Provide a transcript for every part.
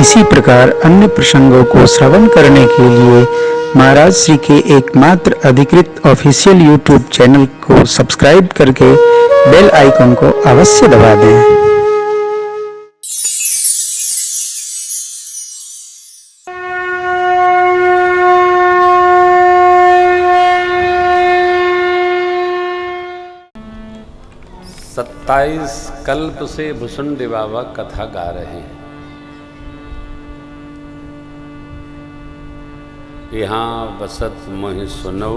इसी प्रकार अन्य प्रसंगों को श्रवण करने के लिए महाराज श्री के एकमात्र अधिकृत ऑफिशियल यूट्यूब चैनल को सब्सक्राइब करके बेल आइकन को अवश्य दबा दें। सत्ताईस कल्प से भुसुंडी बाबा कथा गा रहे हैं। यहाँ बसत मोहि सुनो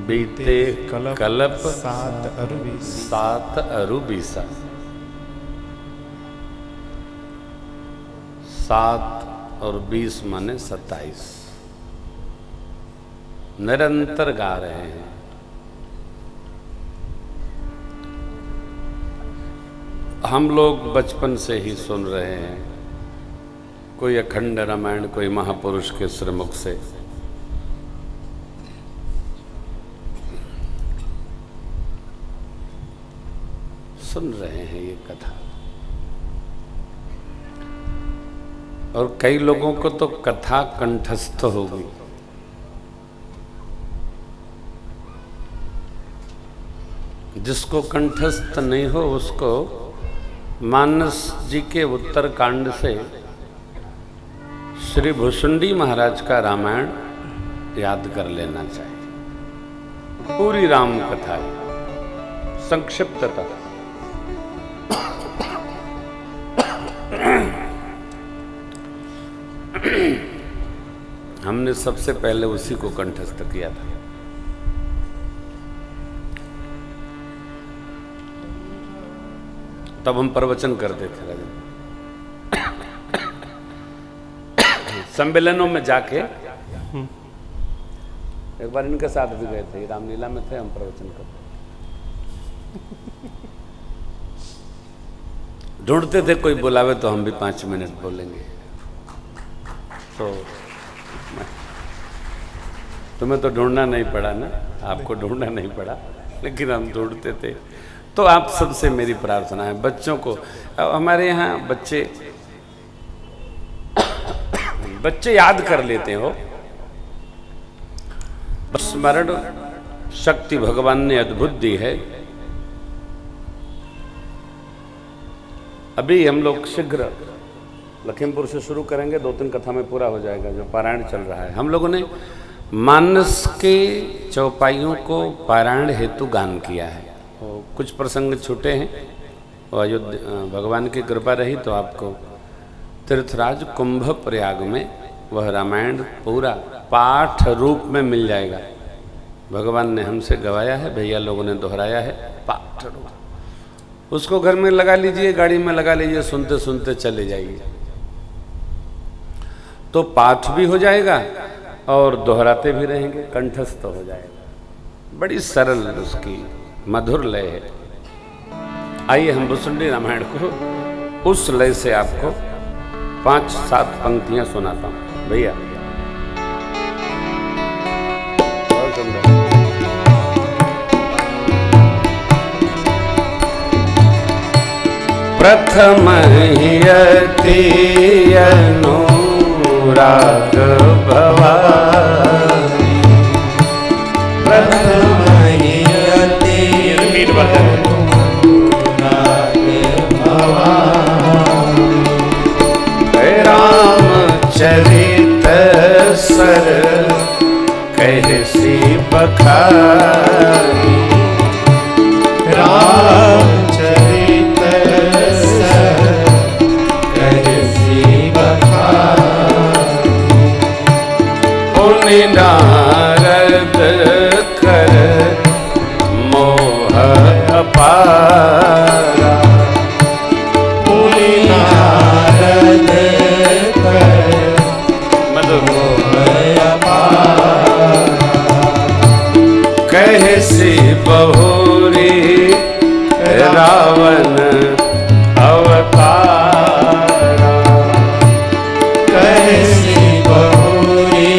बीते कल्प सात अरु बीसा। 7 और 20 माने 27। निरंतर गा रहे हैं। हम लोग बचपन से ही सुन रहे हैं, कोई अखंड रामायण, कोई महापुरुष के श्रीमुख से। सुन रहे हैं ये कथा। और कई लोगों को तो कथा कंठस्थ हो गई। जिसको कंठस्थ नहीं हो उसको मानस जी के उत्तरकांड से श्री भुसुंडी महाराज का रामायण याद कर लेना चाहिए। पूरी राम कथा है, संक्षिप्तता। हमने सबसे पहले उसी को कंठस्थ किया था। तब हम प्रवचन करते थे सम्मेलनों में जाके। एक बार इनके साथ भी गए थे, रामलीला में थे, हम प्रवचन करते ढूंढते थे, कोई बुलावे तो हम भी 5 मिनट बोलेंगे। तो तुम्हें तो ढूंढना नहीं पड़ा ना, आपको ढूंढना नहीं पड़ा, लेकिन हम ढूंढते थे। तो आप सबसे मेरी प्रार्थना है, बच्चों को, हमारे यहाँ बच्चे याद कर लेते हो। स्मरण शक्ति भगवान ने अद्भुत दी है। अभी हम लोग शीघ्र लखीमपुर से शुरू करेंगे, 2-3 कथा में पूरा हो जाएगा जो पारायण चल रहा है। हम लोगों ने मानस के चौपाइयों को पारायण हेतु गान किया है। कुछ प्रसंग छूटे हैं और अयोध्या भगवान की कृपा रही तो आपको तीर्थराज कुंभ प्रयाग में वह रामायण पूरा पाठ रूप में मिल जाएगा। भगवान ने हमसे गवाया है, भैया लोगों ने दोहराया है, पाठ रूप। उसको घर में लगा लीजिए, गाड़ी में लगा लीजिए, सुनते सुनते चले जाइए, तो पाठ भी हो जाएगा और दोहराते भी रहेंगे, कंठस्थ हो जाएगा। बड़ी सरल उसकी मधुर लय है। आइए हम भुसुंडी रामायण को उस लय से आपको 5-7 पंक्तियां सुनाता हूं भैया। बहुत सुंदर। प्रथम ही अति अनुराग भवानी, प्रथम चरित सर कहसी बखानी, राम चरित सर कहसी बखानी। पुनि नारद कर मोह अपारा, पुनि नारद कर कहसी बहुरी रावण अवतारा, कहसी बहुरी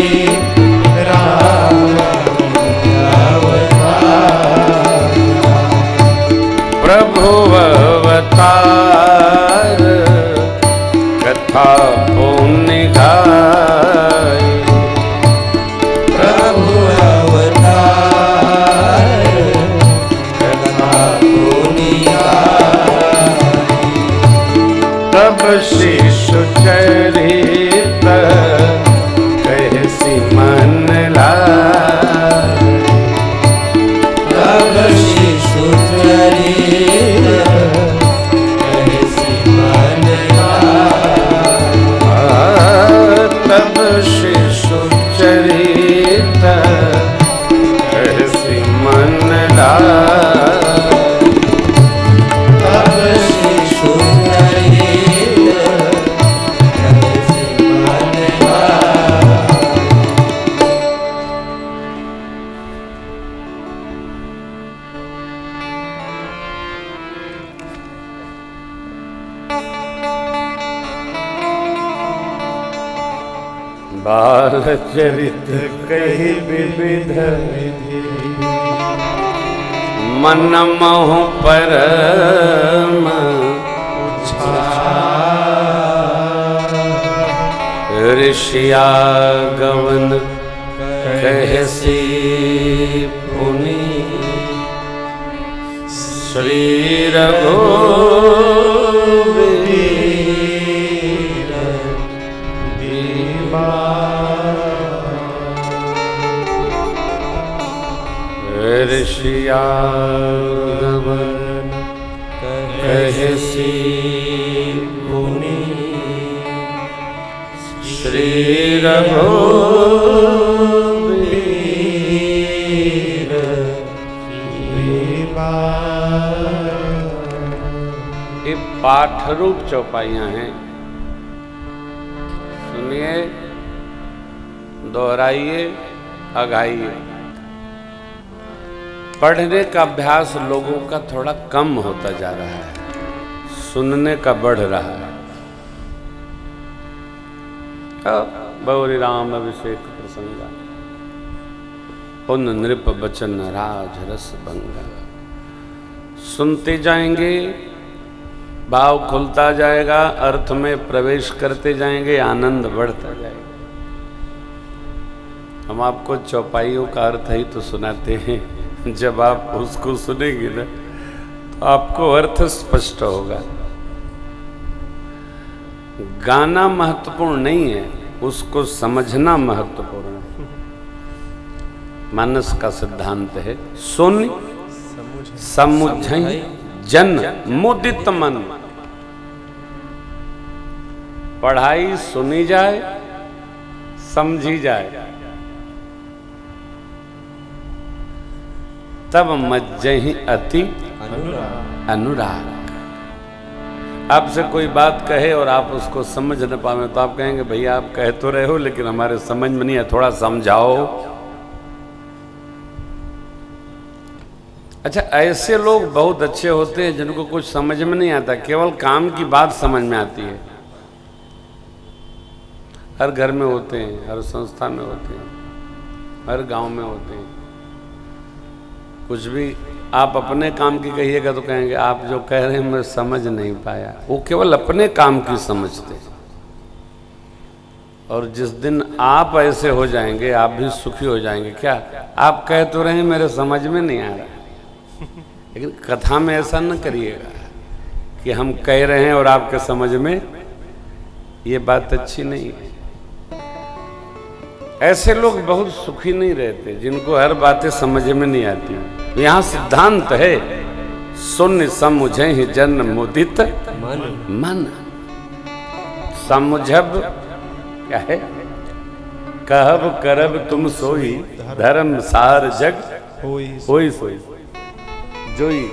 रावण अवतारा। प्रभु अवतार कथा पुण्य गाई। प्रभु अवतार कथा पुण्य गाई। तब शिशु चरित कहसी मन लाए। तब शिशु चरित कहसी मन लाए। तब शिशु चरित कहसी मन लाए। तब शिशु चरित कहसी मन लाए। बाल चरित कही विविध विधि। मन मोह परम ऋषिया गवन कहसी पुनि। श्री रघुवीर ऋषिया गवन कहसी पुनि। श्री रघुवीर ये पाठ रूप चौपाइयां हैं। सुनिए, दोहराइए, अघाइए। पढ़ने का अभ्यास लोगों का थोड़ा कम होता जा रहा है, सुनने का बढ़ रहा है। बौरी राम अभिषेक प्रसंगा पुन नृप बचन राज रस भंगा। सुनते जाएंगे, भाव खुलता जाएगा, अर्थ में प्रवेश करते जाएंगे, आनंद बढ़ता जाएगा। हम आपको चौपाइयों का अर्थ ही तो सुनाते हैं। जब आप उसको सुनेंगे ना तो आपको अर्थ स्पष्ट होगा। गाना महत्वपूर्ण नहीं है, उसको समझना महत्वपूर्ण है। मानस का सिद्धांत है सुन समुझई जन मुदित मन। पढ़ाई सुनी जाए, समझी जाए, तब मज्जहि अति अनुराग। आपसे कोई बात कहे और आप उसको समझ न पावे तो आप कहेंगे भैया आप कह तो रहे हो लेकिन हमारे समझ में नहीं है, थोड़ा समझाओ। अच्छा, ऐसे लोग बहुत अच्छे होते हैं जिनको कुछ समझ में नहीं आता, केवल काम की बात समझ में आती है। हर घर में होते हैं, हर संस्था में होते हैं, हर गांव में होते हैं। कुछ भी आप अपने काम की कहिएगा तो कहेंगे आप जो कह रहे हैं मैं समझ नहीं पाया। वो केवल अपने काम की समझते हैं। और जिस दिन आप ऐसे हो जाएंगे आप भी सुखी हो जाएंगे। क्या आप कह तो रहे हैं मेरे समझ में नहीं आ रहा, लेकिन कथा में ऐसा न करिएगा कि हम कह रहे हैं और आपके समझ में, ये बात अच्छी नहीं है। ऐसे लोग बहुत सुखी नहीं रहते जिनको हर बातें समझ में नहीं आती। यहाँ सिद्धांत है सुन समुझे ही जन मुदित मन। समुझब क्या है? कहब करब तुम सोई धर्म सार जग होई सोई। जोई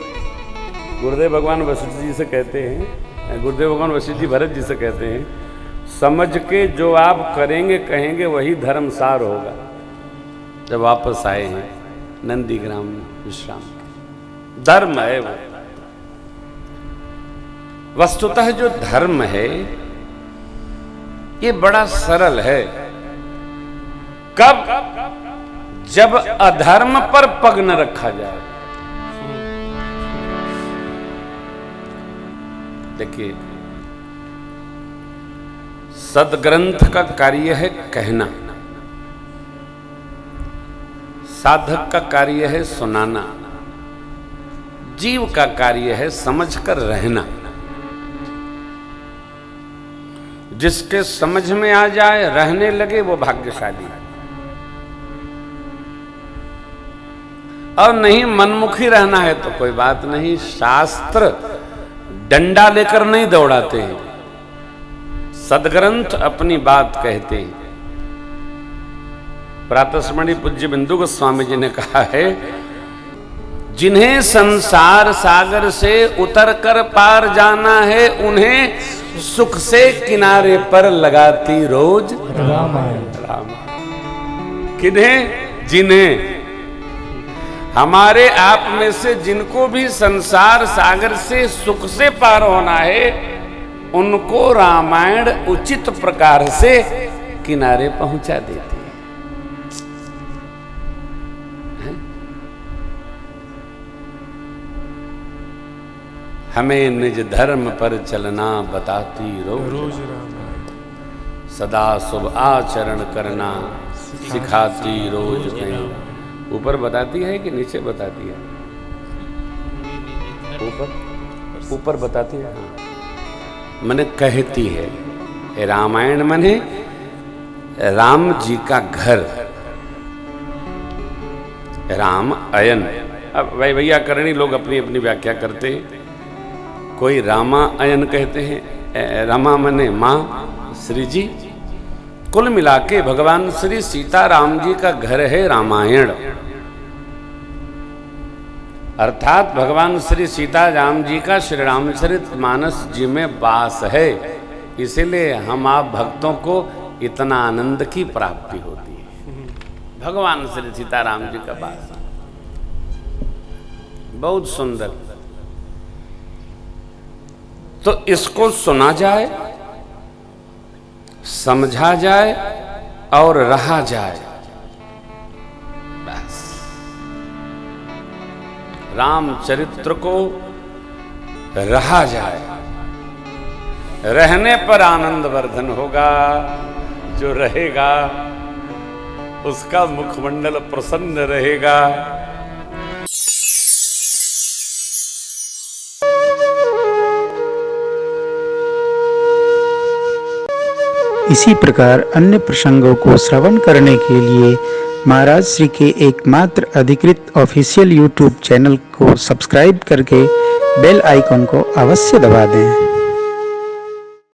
गुरुदेव भगवान वशिष्ठ जी से कहते हैं, गुरुदेव भगवान वशिष्ठ जी भरत जी से कहते हैं, समझ के जो आप करेंगे कहेंगे वही धर्मसार होगा। जब वापस आए हैं नंदीग्राम में विश्राम, धर्म है वो। वस्तुतः जो धर्म है ये बड़ा सरल है। कब? जब अधर्म पर पग न रखा जाए। देखिए सदग्रंथ का कार्य है कहना, साधक का कार्य है सुनाना, जीव का कार्य है समझकर रहना। जिसके समझ में आ जाए, रहने लगे, वो भाग्यशाली है। और नहीं मनमुखी रहना है तो कोई बात नहीं, शास्त्र डंडा लेकर नहीं दौड़ाते हैं, सदग्रंथ अपनी बात कहते हैं। प्रातस्मरणीय पूज्य बिंदु गोस्वामी जी ने कहा है, जिन्हें संसार सागर से उतर कर पार जाना है, उन्हें सुख से किनारे पर लगाती रोज राम। किन्हें? जिन्हें, हमारे आप में से जिनको भी संसार सागर से सुख से पार होना है, उनको रामायण उचित प्रकार से किनारे पहुंचा देती है। हमें निज धर्म पर चलना बताती रोज सदा शुभ आचरण करना सिखाती रोज कहीं। ऊपर बताती है कि नीचे बताती है? ऊपर बताती है, मने कहती है। रामायण मने राम जी का घर, राम अयन। अब वैयाकरणी लोग अपनी अपनी व्याख्या करते हैं। कोई रामायण कहते हैं, रमा मने माँ श्री जी। कुल मिलाके भगवान श्री सीता राम जी का घर है रामायण। अर्थात भगवान श्री सीता राम जी का श्री रामचरित मानस जी में वास है। इसीलिए हम आप भक्तों को इतना आनंद की प्राप्ति होती है। भगवान श्री सीता राम जी का वास बहुत सुंदर। तो इसको सुना जाए, समझा जाए और रहा जाए, बस। रामचरित्र को रहा जाए, रहने पर आनंद वर्धन होगा। जो रहेगा उसका मुखमंडल प्रसन्न रहेगा। इसी प्रकार अन्य प्रसंगों को श्रवण करने के लिए महाराज श्री के एकमात्र अधिकृत ऑफिशियल यूट्यूब चैनल को सब्सक्राइब करके बेल आइकन को अवश्य दबा दें।